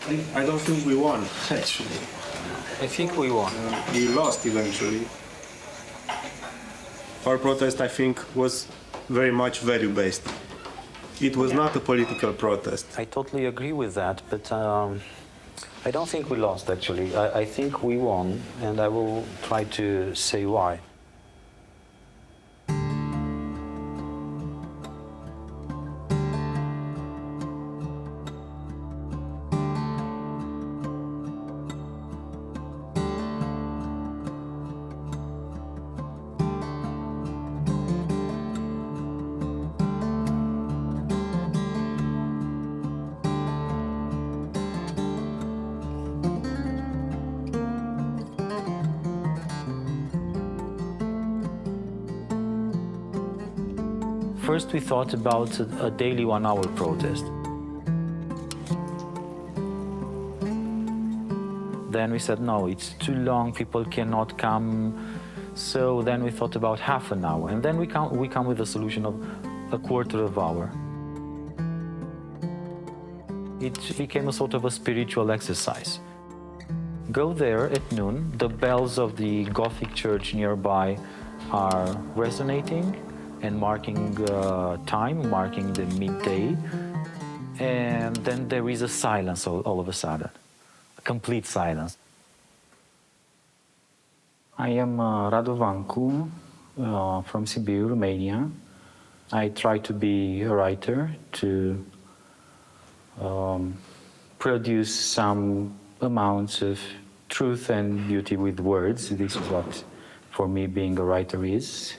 I don't think we won, actually. I think we won. We lost eventually. Our protest, I think, was very much value-based. It was not a political protest. I totally agree with that, but I don't think we lost, actually. I think we won, and I will try to say why. First, we thought about a daily one-hour protest. Then we said, no, it's too long, people cannot come. So then we thought about half an hour. And then we come with a solution of a quarter of hour. It became a sort of a spiritual exercise. Go there at noon, the bells of the Gothic church nearby are resonating and marking time, marking the midday. And then there is a silence all of a sudden, a complete silence. I am Radu Vancu from Sibiu, Romania. I try to be a writer, to produce some amounts of truth and beauty with words. This is what, for me, being a writer is.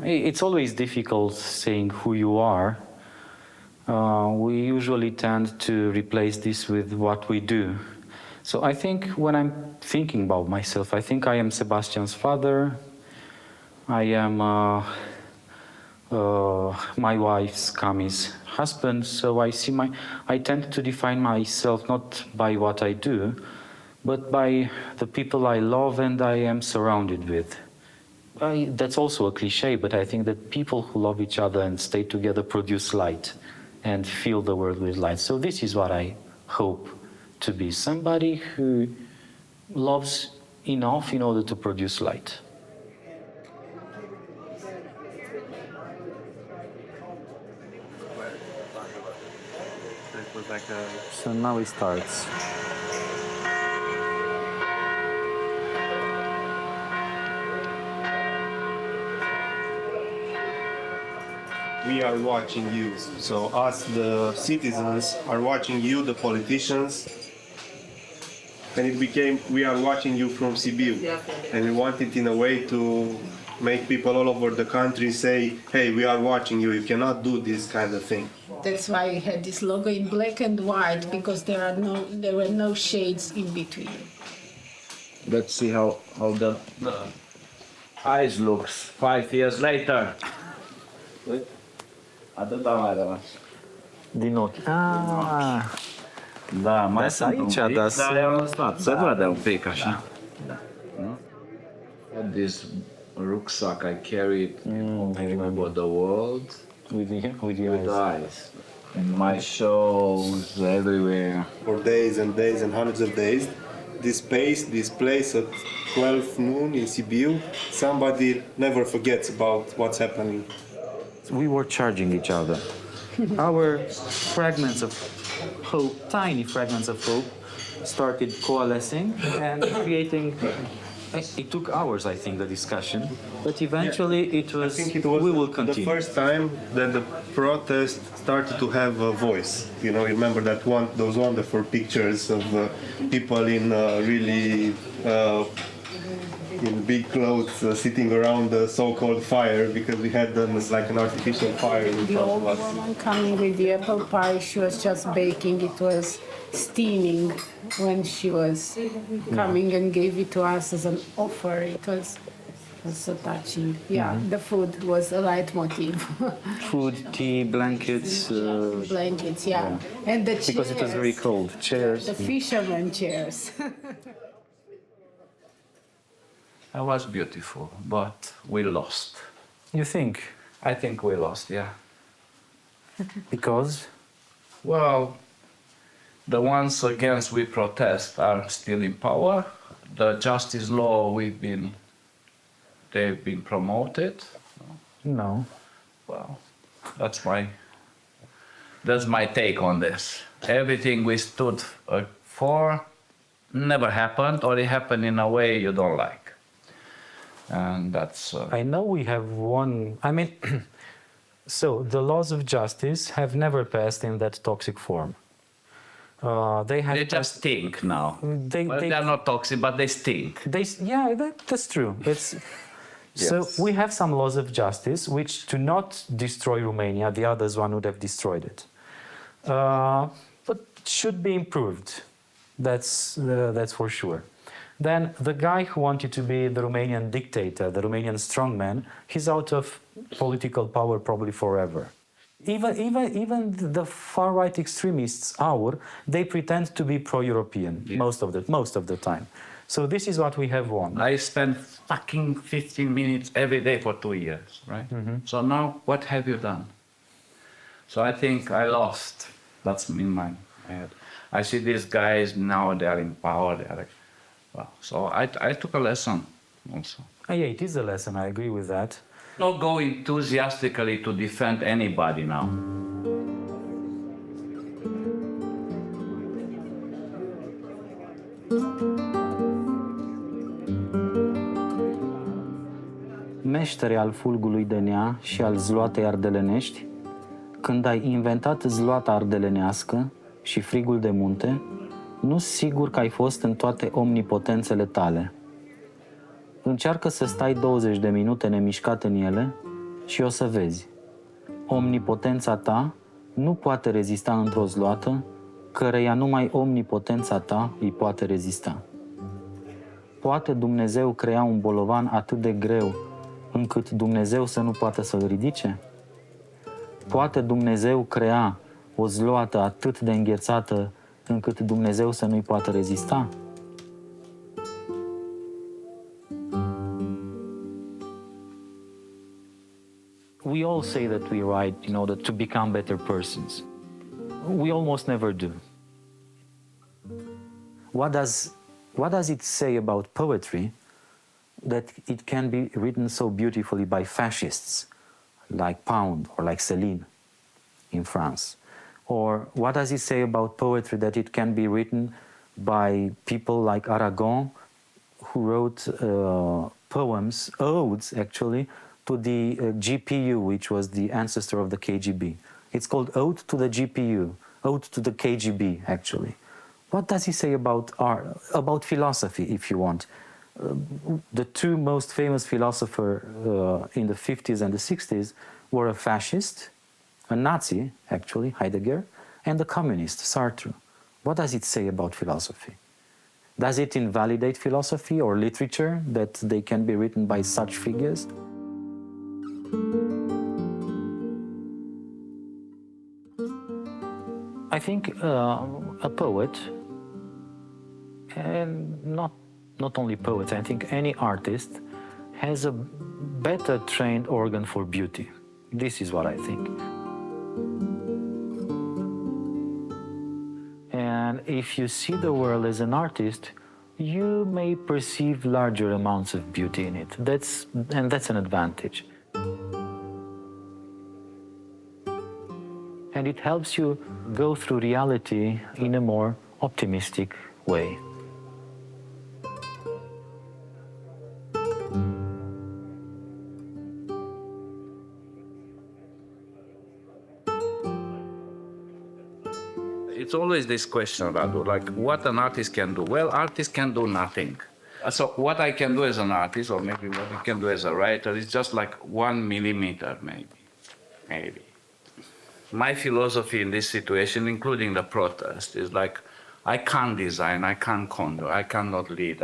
It's always difficult saying who you are. We usually tend to replace this with what we do. So I think when I'm thinking about myself, I think I am Sebastian's father. I am my wife's Cami's husband. So I tend to define myself not by what I do, but by the people I love and I am surrounded with. That's also a cliche, but I think that people who love each other and stay together produce light and fill the world with light. So this is what I hope to be, somebody who loves enough in order to produce light. So now it starts. We are watching you. So us, the citizens, are watching you, the politicians. And it became, we are watching you from Sibiu. And we wanted in a way to make people all over the country say, hey, we are watching you, you cannot do this kind of thing. That's why I had this logo in black and white, because there were no shades in between. Let's see how the eyes looks 5 years later. Atâta mai rămas. Din ochi. Ah. Da, mai sunt aici, un pic, dar dar i-am lăsat. Se vede un pic așa. Nu? This rucksack I carried I remember. the world With your with eyes. eyes. And my shows everywhere. For days and days and hundreds of days, this place at 12 noon in Sibiu, somebody never forgets about what's happening. We were charging each other. Our fragments of hope, tiny fragments of hope, started coalescing and creating. It took hours, I think, the discussion, but eventually it was. I think it was we will continue. the first time that the protest started to have a voice. You know, remember those wonderful pictures of people in really in big clothes sitting around the so-called fire, because we had them as like an artificial fire in The front old of us. woman coming with the apple pie, she was just baking. It was steaming when she was coming and gave it to us as an offer. It was so touching. Yeah, the food was a leitmotif. Food, tea, blankets. Blankets, yeah. And the chairs. Because it was very cold. Chairs. The fisherman chairs. It was beautiful, but we lost. You think? I think we lost, yeah. Because? Well, the ones against we protest are still in power. The justice law they've been promoted. No. Well, that's my take on this. Everything we stood for never happened, or it happened in a way you don't like. And that's... I know we have one... I mean, so the laws of justice have never passed in that toxic form. They just stink now. They're not toxic, but they stink. Yeah, that's true. It's... Yes. So we have some laws of justice which do not destroy Romania. The others one would have destroyed it. But should be improved. That's for sure. Then the guy who wanted to be the Romanian dictator, the Romanian strongman, he's out of political power probably forever. Even the far-right extremists, they pretend to be pro-European most of the time. So this is what we have won. I spent fucking 15 minutes every day for 2 years, right? So now, what have you done? So I think I lost. That's in my head. I see these guys now, they are in power. So I took a lesson also. Yeah, it is a lesson. I agree with that. Not go enthusiastically to defend anybody now. Meștere al fulgului de nea și al zloatei ardelenești, când ai inventat zloata ardelenească și frigul de munte, nu-s sigur că ai fost în toate omnipotențele tale. Încearcă să stai 20 de minute nemișcat în ele și o să vezi. Omnipotența ta nu poate rezista într-o zloată, căreia numai omnipotența ta îi poate rezista. Poate Dumnezeu crea un bolovan atât de greu încât Dumnezeu să nu poată să-l ridice? Poate Dumnezeu crea o zloată atât de înghețată încât Dumnezeu să nu-i poată rezista? We all say that we write in order to become better persons. We almost never do. What does it say about poetry that it can be written so beautifully by fascists like Pound or like Céline in France? Or what does it say about poetry that it can be written by people like Aragon, who wrote poems, odes actually, to the GPU, which was the ancestor of the KGB. It's called Ode to the GPU, Ode to the KGB, actually. What does he say about art, about philosophy, if you want? The two most famous philosophers in the 50s and the 60s were a fascist, a Nazi, actually, Heidegger, and a communist, Sartre. What does it say about philosophy? Does it invalidate philosophy or literature that they can be written by such figures? I think a poet, and not only poets, I think any artist has a better trained organ for beauty. This is what I think. And if you see the world as an artist, you may perceive larger amounts of beauty in it. That's an advantage. And it helps you go through reality in a more optimistic way. It's always this question, Radu, like what an artist can do. Well, artists can do nothing. So what I can do as an artist, or maybe what I can do as a writer, is just like 1 millimeter, maybe. My philosophy in this situation, including the protest, is like, I can't design, I can't condor, I cannot lead,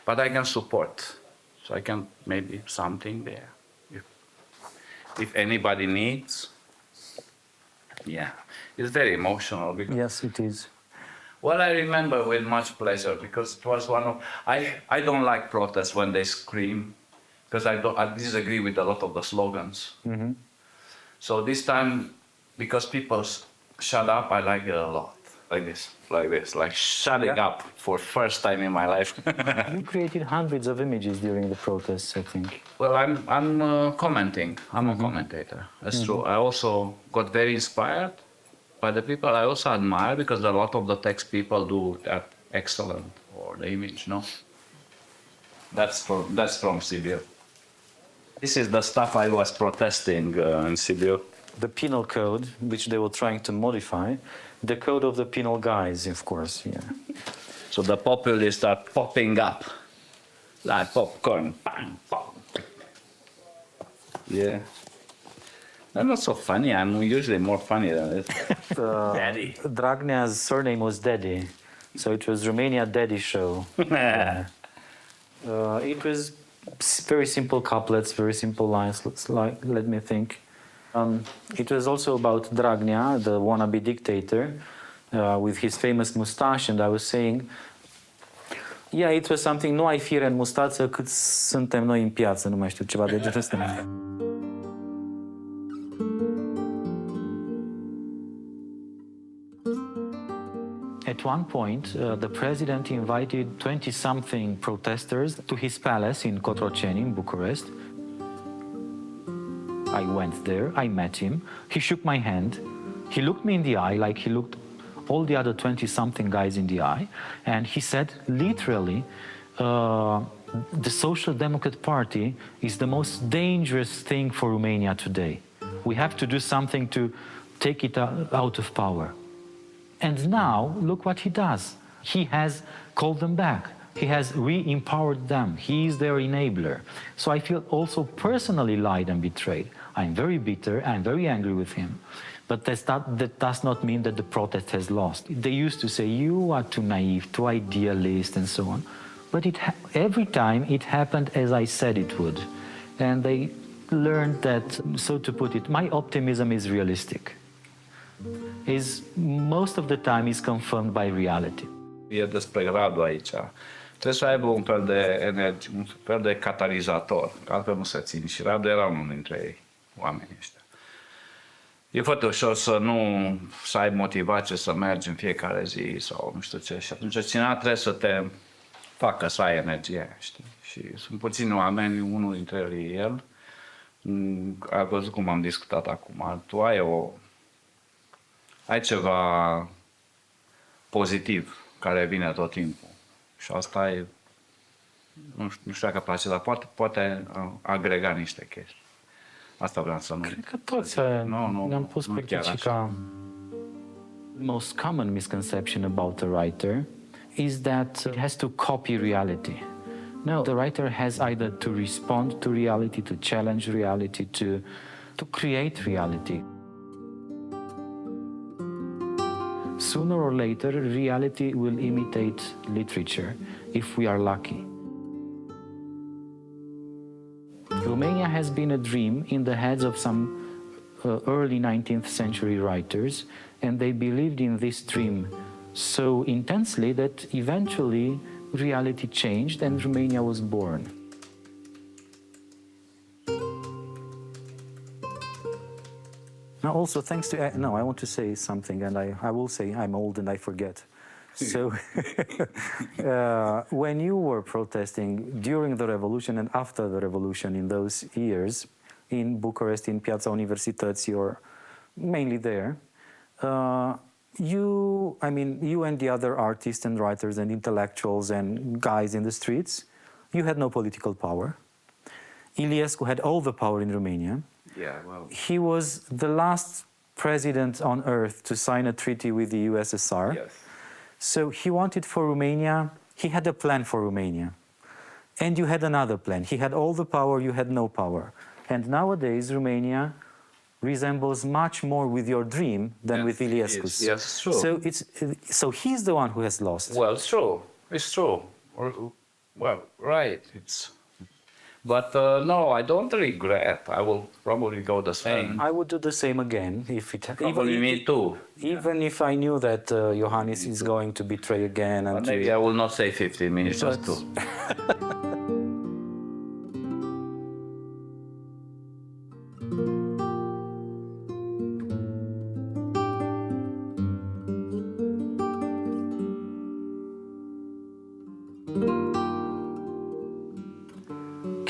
but I can support. So I can maybe something there. If anybody needs, yeah. It's very emotional. Yes, it is. Well, I remember with much pleasure, because it was one of, I don't like protests when they scream, because I disagree with a lot of the slogans. Mm-hmm. So this time, because people shut up, I like it a lot. like shutting up for first time in my life. You created hundreds of images during the protests, I think. Well, I'm commenting. I'm a commentator. That's true. I also got very inspired by the people I also admire because a lot of the text people do that excellent, or the image, no? That's from Sibiu. This is the stuff I was protesting in Sibiu. The penal code, which they were trying to modify, the code of the penal guys, of course, yeah. So the populists are popping up like popcorn. Bang, bang. Yeah. I'm not so funny. I'm usually more funny than this. Daddy. Dragnea's surname was Daddy, so it was Romania Daddy show. Yeah. It was very simple couplets, very simple lines. Let me think. It was also about Dragnea, the wannabe dictator, with his famous mustache, and I was saying, yeah, it was something, nu ai fire în mustață cât suntem noi în piață, nu mai știu, ceva de genul ăsta. At one point, the president invited 20-something protesters to his palace in Cotroceni, in Bucharest. I went there, I met him, he shook my hand, he looked me in the eye like he looked all the other 20-something guys in the eye, and he said, literally, the Social Democrat Party is the most dangerous thing for Romania today. We have to do something to take it out of power. And now, look what he does. He has called them back. He has re-empowered them. He is their enabler. So I feel also personally lied and betrayed. I'm very bitter, I'm very angry with him. But that does not mean that the protest has lost. They used to say, you are too naive, too idealist, and so on. But every time it happened as I said it would. And they learned that, so to put it, my optimism is realistic. Most of the time is confirmed by reality. E despre Radu aici. Trebuie să aibă un fel de energie, un fel de catalizator, că altfel nu se țin. Și Radu era unul dintre ei, oamenii ăștia. E foarte ușor să ai motivație să mergi în fiecare zi sau nu știu ce. Și atunci cineva trebuie să te facă să ai energie, știi? Și sunt puțini oameni, unul dintre ei e el. Ai văzut cum am discutat acum. Tu ai ceva pozitiv care vine tot timpul. Și asta e, nu știu dacă place, dar poate agrega niște chestii. Asta vreau să nu... Cred că toți ne-am pus pe critica. The most common misconception about the writer is that it has to copy reality. No, the writer has either to respond to reality, to challenge reality, to create reality. Sooner or later, reality will imitate literature, if we are lucky. Romania has been a dream in the heads of some early 19th century writers, and they believed in this dream so intensely that eventually reality changed and Romania was born. Now also thanks to, I want to say something, and I will say I'm old and I forget. So when you were protesting during the revolution and after the revolution in those years, in Bucharest, in Piața Universității, or mainly there, you and the other artists and writers and intellectuals and guys in the streets, you had no political power. Iliescu had all the power in Romania. Yeah, well. He was the last president on earth to sign a treaty with the USSR. Yes. So he wanted for Romania, he had a plan for Romania. And you had another plan. He had all the power, you had no power. And nowadays, Romania resembles much more with your dream than with Iliescu's. Yes, it's true. So he's the one who has lost. Well, it's true. It's true. Well, right. But no, I don't regret. I will probably go the same. I would do the same again if it. Probably me too. Even if I knew that Iohannis is going to betray again, and maybe I will not say 15 minutes, just two.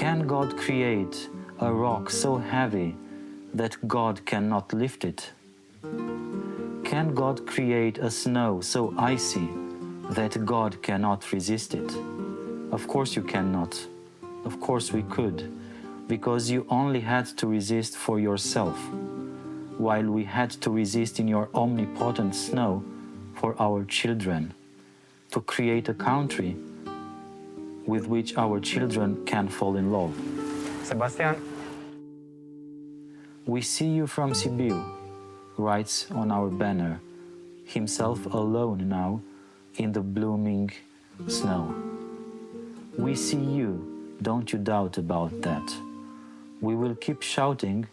Can God create a rock so heavy that God cannot lift it? Can God create a snow so icy that God cannot resist it? Of course you cannot. Of course we could, because you only had to resist for yourself, while we had to resist in your omnipotent snow for our children, to create a country with which our children can fall in love. Sebastian, We see you from Sibiu, writes on our banner, himself alone now in the blooming snow. We see you, don't you doubt about that. We will keep shouting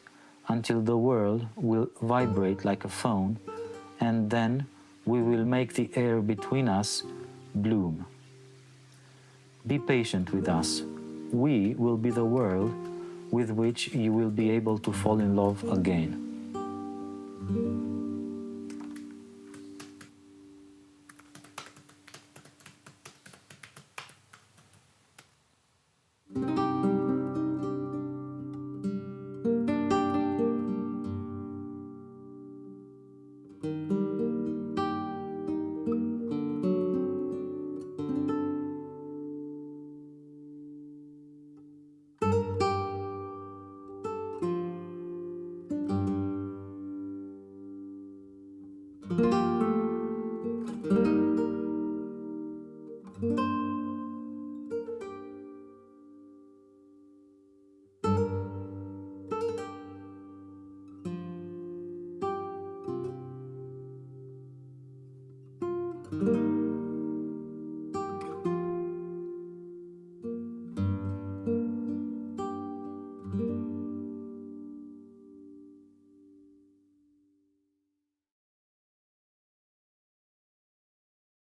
until the world will vibrate like a phone, and then we will make the air between us bloom. Be patient with us. We will be the world with which you will be able to fall in love again.